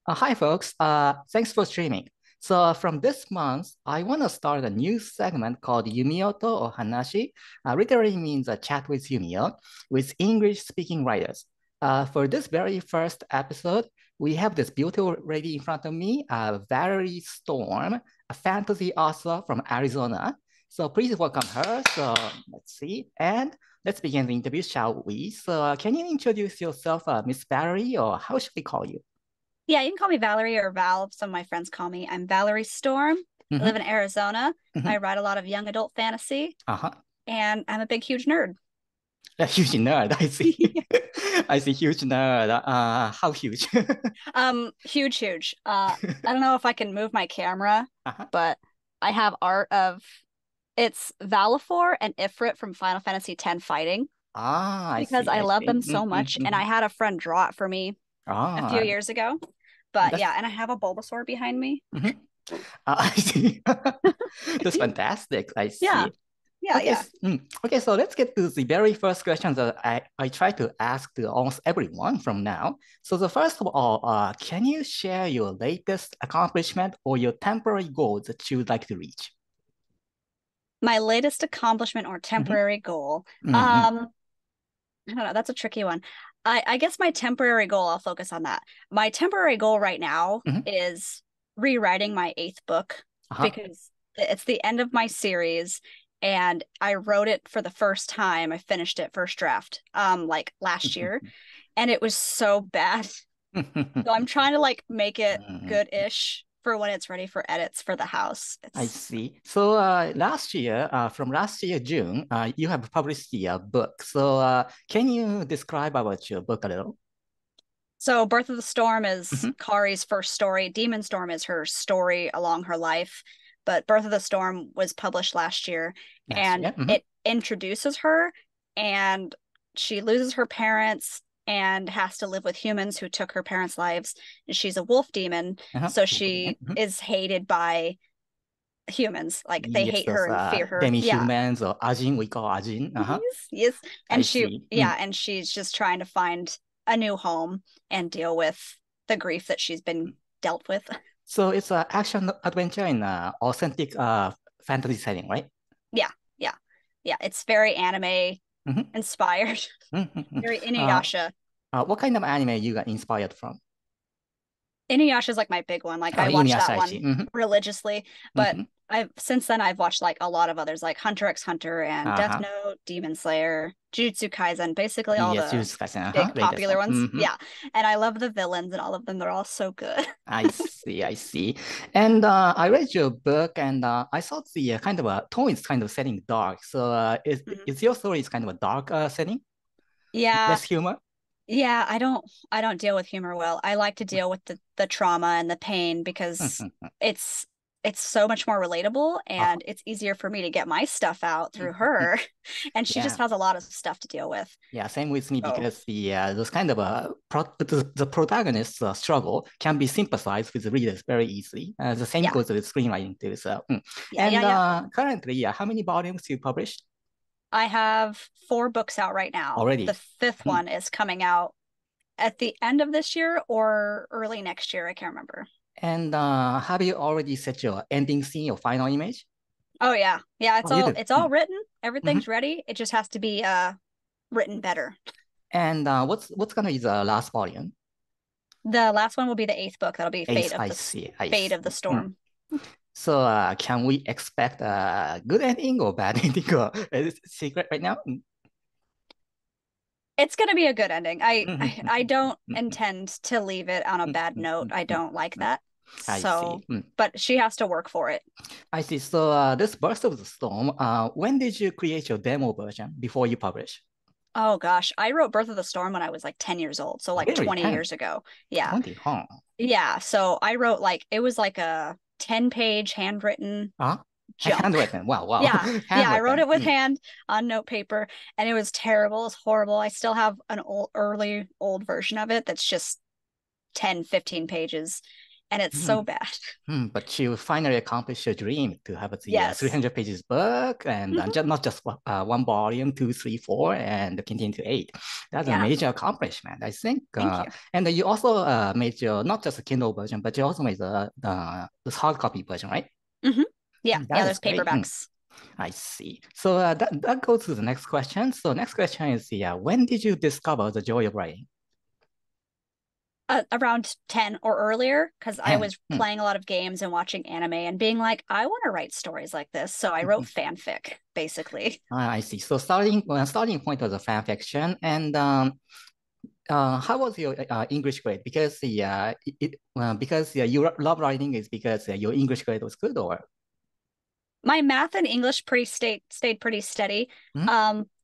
Hi, folks. Thanks for streaming. So from this month, I want to start a new segment called Yumio to Ohanashi. Literally means a chat with Yumio, with English-speaking writers. For this very first episode, we have this beautiful lady in front of me, Valerie Storm, a fantasy author from Arizona. So please welcome her. So let's see. And let's begin the interview, shall we? So can you introduce yourself, Miss Valerie, or how should we call you? Yeah, you can call me Valerie or Val. Some of my friends call me. I'm Valerie Storm. I live Mm-hmm. in Arizona. I Mm-hmm. write a lot of young adult fantasy, Uh-huh. and I'm a big, huge nerd. A huge nerd, I see. I see, huge nerd. How huge? Huge, huge. I don't know if I can move my camera, Uh-huh. but I have art of it's Valifor and Ifrit from Final Fantasy X fighting Ah, I because see, I I love see. them so much, and Mm-hmm. I had a friend draw it for me a few Ah, years ago. But yeah, that's and I have a Bulbasaur behind me. mhm. I see. That's fantastic. I Yeah, see. yeah, Okay, yeah. okay, so let's get to the very first question that I try to ask to almost everyone from now. So the first of all, can you share your latest accomplishment or your temporary goals that you would like to reach? My latest accomplishment or Mm-hmm. temporary goal. Mm-hmm. Um, I don't know. That's a tricky one. I guess my temporary goal, I'll focus on that. My temporary goal right now Mm-hmm. is rewriting my eighth book Uh-huh. because it's the end of my series and I wrote it for the first time. I finished it first draft like last year and it was so bad. So I'm trying to like make it good-ish for when it's ready for edits for the house. I It's see. So from last year, June, you have published the book. So can you describe about your book a little? So Birth of the Storm is Hmm. Kari's first story. Demon Storm is her story along her life. But Birth of the Storm was published last year Last and year. Hmm. it introduces her and she loses her parents and has to live with humans who took her parents' lives. And she's a wolf demon, Uh-huh. so What do you mean? she Mhm. is hated by humans. Like they Yes, hate her those and fear her. Yeah. demi-humans or Ajin, we call Ajin. Uh-huh. Yes, yes. I And she, see. yeah, and she's just trying to find a new home and deal with the grief that she's been dealt with. So it's an action adventure in authentic fantasy setting, right? Yeah, yeah, yeah. It's very anime Hmm. inspired, Hmm. very Uh, Inuyasha. what kind of anime you got inspired from? Inuyasha is like my big one. Like Oh, I watch Inuyasha, that I one see. Hmm. religiously, but Hmm. I've since then I've watched like a lot of others like Hunter x Hunter and Death Uh-huh. Note, Demon Slayer, Jujutsu Kaisen, basically all Yes, the Jujutsu Kaisen, uh-huh. big Latest popular one. ones. Hmm. Yeah. And I love the villains and all of them. They're all so good. I see, I see. And I read your book and I thought the kind of a tone is kind of setting dark. So is your story is kind of a dark setting? Yeah, Less humor? yeah, I don't deal with humor well. I like to deal with the trauma and the pain because it's it's so much more relatable Uh, and it's easier for me to get my stuff out through her. And she just yeah. has a lot of stuff to deal with. Yeah, same with me So, because the those kind of the protagonist's struggle can be sympathized with the readers very easily. The same yeah. goes with screenwriting too. So, Yeah, yeah, and yeah. currently, how many volumes you published I have four books out right now. The already? fifth Hmm. one is coming out at the end of this year or early next year. I can't remember. And have you already set your ending scene or final image? Oh yeah. Yeah, Oh, you did. it's all written. Hmm. Everything's ready. It just has to be written better. And what's gonna be the last volume? The last one will be the eighth book. That'll be Ace, I see, I Fate of the see. Mm. Storm. So can we expect a good ending or bad ending or is it secret right now? It's gonna be a good ending. Mm. I don't intend to leave it on a bad note. I don't like that. I So, see. Mm. but she has to work for it. I see. So this Burst of the Storm, when did you create your demo version before you publish? Oh gosh, I wrote Birth of the Storm when I was like 10 years old, so like Really? 20 10, years ago. Yeah. 20, huh? Yeah, so I wrote like it was like a 10-page handwritten Huh? junk. Handwritten. Wow, wow. Yeah. Yeah, I wrote Handwritten. it with Mm. hand on note paper and it was terrible. It was horrible. I still have an old version of it that's just 10, 15 pages. and it's so bad. But you finally accomplished your dream to have the Yes. 300 pages book and not just one volume, two, three, four, and continue to eight. That's a major accomplishment, I think. Thank you. And you also made your not just a Kindle version, but you also made the hard copy version, right? Yeah, there's paperbacks. I see. So that goes to the next question. So next question is, when did you discover the joy of writing? Around 10 or earlier, because I was playing a lot of games and watching anime and being like, I want to write stories like this. So I wrote fanfic, basically. I see. So starting point was a fan fiction. And how was your English grade? Because you love writing is because your English grade was good, or? My math and English stayed pretty steady.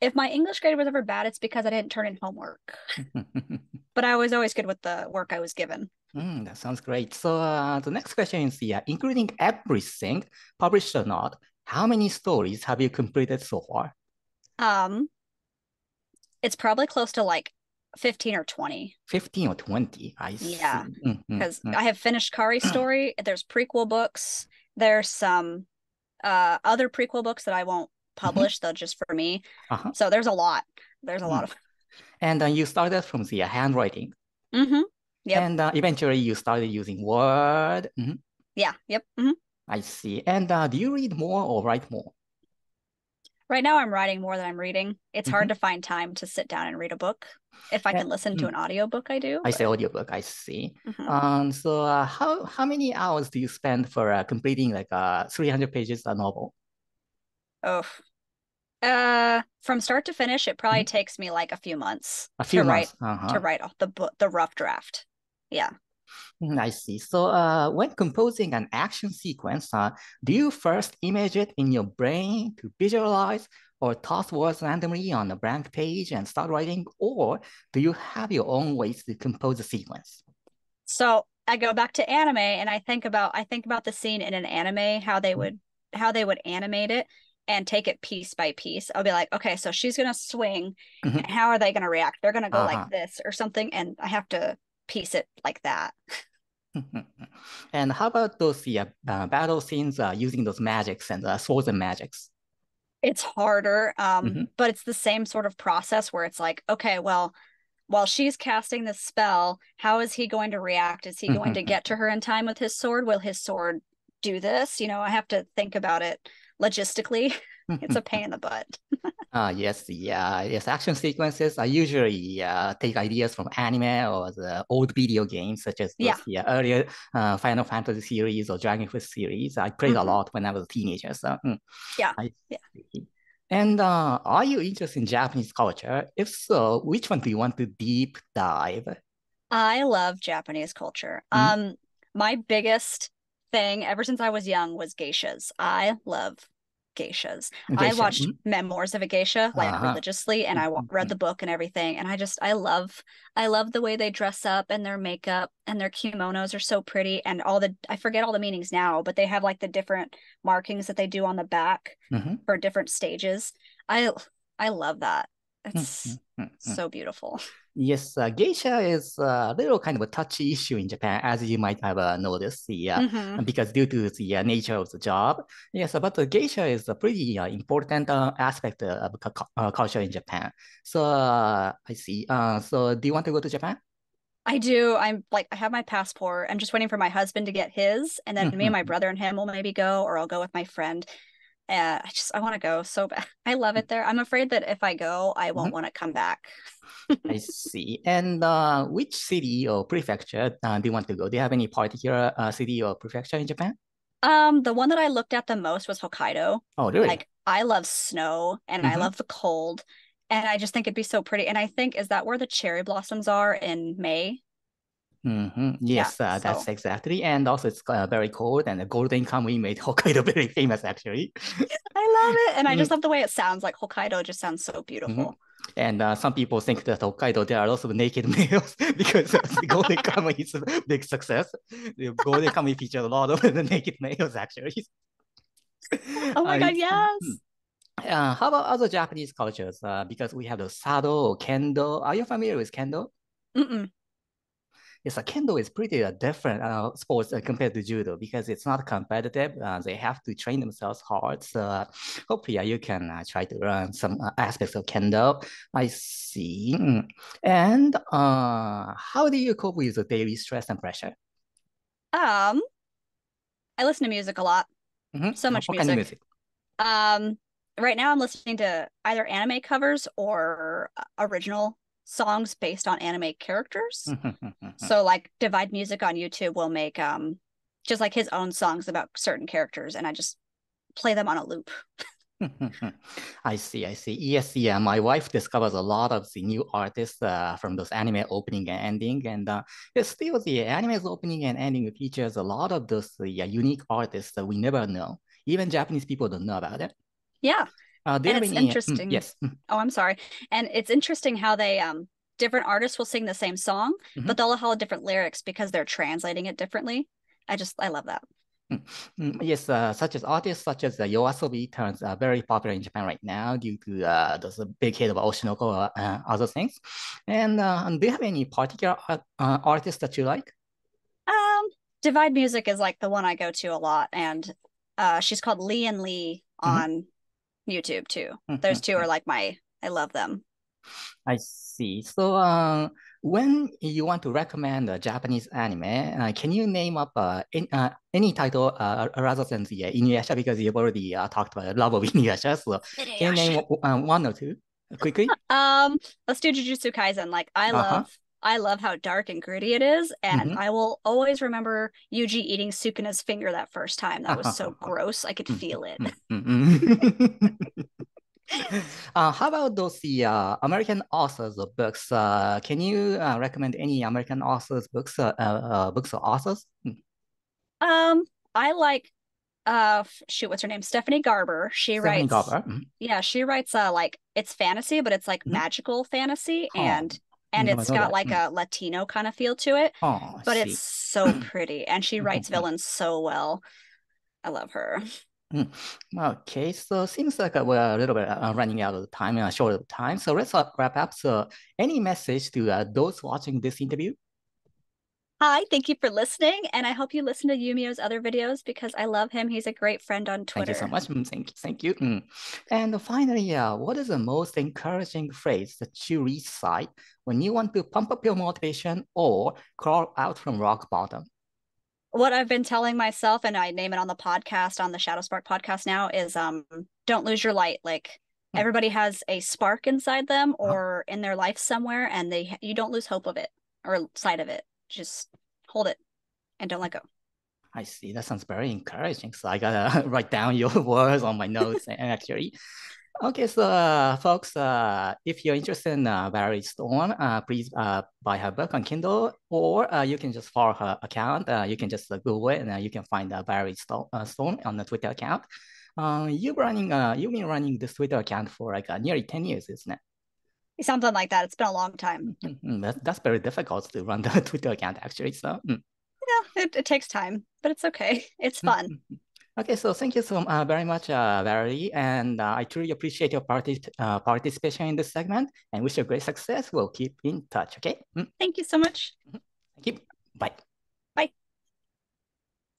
If my English grade was ever bad, it's because I didn't turn in homework. But I was always good with the work I was given. That sounds great. So the next question is, including everything, published or not, how many stories have you completed so far? It's probably close to like 15 or 20. 15 or 20, I see. Yeah, because I have finished Kari's story. There's prequel books. There's some other prequel books that I won't publish, though, just for me. So there's a lot. There's a lot of. And you started from the handwriting. Yep. And eventually you started using Word. Yeah. Yep. I see. And do you read more or write more? Right now I'm writing more than I'm reading. It's hard to find time to sit down and read a book. If I can listen to an audiobook, I do. I say audiobook, I see. So how many hours do you spend for completing like 300 pages a novel? Oh, from start to finish, it probably takes me like a few months. To write the rough draft. Yeah. I see. So when composing an action sequence, do you first image it in your brain to visualize, or toss words randomly on a blank page and start writing, or do you have your own ways to compose a sequence? So I go back to anime and I think about the scene in an anime, how they would animate it and take it piece by piece. I'll be like, okay, so she's gonna swing, and how are they gonna react? They're gonna go like this or something, and I have to piece it like that. And how about those battle scenes using those magics and swords and magics? It's harder, but it's the same sort of process where it's like, okay, well, while she's casting this spell, how is he going to react? Is he going to get to her in time with his sword? Will his sword do this? I have to think about it logistically. It's a pain in the butt. Yes. Action sequences I usually take ideas from anime or the old video games, such as those, earlier Final Fantasy series or Dragon Quest series. I played a lot when I was a teenager. So I see. And are you interested in Japanese culture? If so, which one do you want to deep dive? I love Japanese culture. My biggest thing ever since I was young was geishas. I love geishas. I watched memoirs of a geisha like religiously, and I read the book and everything. And I love the way they dress up and their makeup and their kimonos are so pretty, and I forget all the meanings now, but they have like the different markings that they do on the back for different stages. I love that. It's so beautiful. Yes, geisha is a little kind of a touchy issue in Japan, as you might have noticed, because due to the nature of the job. Yes, but the geisha is a pretty important aspect of culture in Japan. So I see. So do you want to go to Japan? I do. I have my passport. I'm just waiting for my husband to get his, and then me and my brother and him will maybe go, or I'll go with my friend. I want to go so bad. I love it there. I'm afraid that if I go, I won't want to come back. I see. And which city or prefecture do you want to go? Do you have any particular city or prefecture in Japan? The one that I looked at the most was Hokkaido. Oh, really? Like, I love snow and I love the cold, and I just think it'd be so pretty. And I think, is that where the cherry blossoms are in May? Yes, that's exactly. And also it's very cold, and the golden kamuy made Hokkaido very famous, actually. I love it. And I just love the way it sounds. Like, Hokkaido just sounds so beautiful. And some people think that Hokkaido, there are lots of naked males because the golden kamuy is a big success. The golden kamuy features a lot of the naked males, actually. Oh my God, yes. How about other Japanese cultures? Because we have the sado or kendo. Are you familiar with kendo? Yes, kendo is pretty different sports compared to judo because it's not competitive. They have to train themselves hard. So hopefully you can try to learn some aspects of kendo. I see. And how do you cope with the daily stress and pressure? Um, I listen to music a lot. So much What kind of music. music? Um, right now I'm listening to either anime covers or original songs based on anime characters. So like Divide Music on YouTube will make just like his own songs about certain characters and I just play them on a loop. I see, I see. Yes, yeah. My wife discovers a lot of the new artists from those anime opening and ending, and it's still the anime's opening and ending features a lot of those unique artists that we never know. Even Japanese people don't know about it. Yeah. Do you And have it's any? interesting. Yes. Oh, I'm sorry. And it's interesting how they different artists will sing the same song, but they'll have different lyrics because they're translating it differently. I love that. Yes, such as artists such as YOASOBI turns very popular in Japan right now due to those big hit of Oshinoko or other things. And do you have any particular artists that you like? Um, Divide Music is like the one I go to a lot, and she's called Lee and Lee Mhm. on YouTube too. Those Mhm. two are like I love them. I see. So, when you want to recommend a Japanese anime, can you name up any title rather than the Inuyasha because you've already talked about the love of Inuyasha. So, can you name one or two quickly? Um, let's do Jujutsu Kaisen. Like Uh-huh. I love how dark and gritty it is, and Mm-hmm. I will always remember Yuji eating Sukuna's finger that first time. That was so gross. I could feel it. How about those the American authors of books? Can you recommend any American authors books, books or authors? Um, I like shoot, what's her name? Stephanie Garber. She Stephanie writes Garber. yeah, she writes like it's fantasy, but it's like Mm-hmm. magical fantasy Oh, and never it's know got that. like a Latino kind of feel to it, Oh, I but it's see. so pretty and she writes villains so well. I love her. Mm. Okay, so seems like we're a little bit running out of time, short of time. So let's wrap up. So, any message to those watching this interview? Hi, thank you for listening, and I hope you listen to Yumio's other videos because I love him. He's a great friend on Thank you so Twitter. much. Thank you. Thank you. And finally, what is the most encouraging phrase that you recite when you want to pump up your motivation or crawl out from rock bottom? What I've been telling myself, and I name it on the podcast, on the Shadow Spark podcast now, is don't lose your light. Like Hmm. everybody has a spark inside them Uh-huh. or in their life somewhere, and you don't lose hope of it or sight of it. Just hold it and don't let go. I see. That sounds very encouraging. So I gotta write down your words on my notes actually. Okay, so folks, if you're interested in Valerie Storm, please buy her book on Kindle, or you can just follow her account. You can just Google it, and you can find Valerie Storm on the Twitter account. You've been running this Twitter account for like nearly 10 years, isn't it? Something like that. It's been a long time. That's very difficult to run the Twitter account, actually. So, Yeah, it takes time, but it's okay. It's fun. Okay, so thank you so very much, Valerie, and I truly appreciate your participation in this segment and wish you great success. We'll keep in touch, okay? Thank you so much. Thank you. Bye.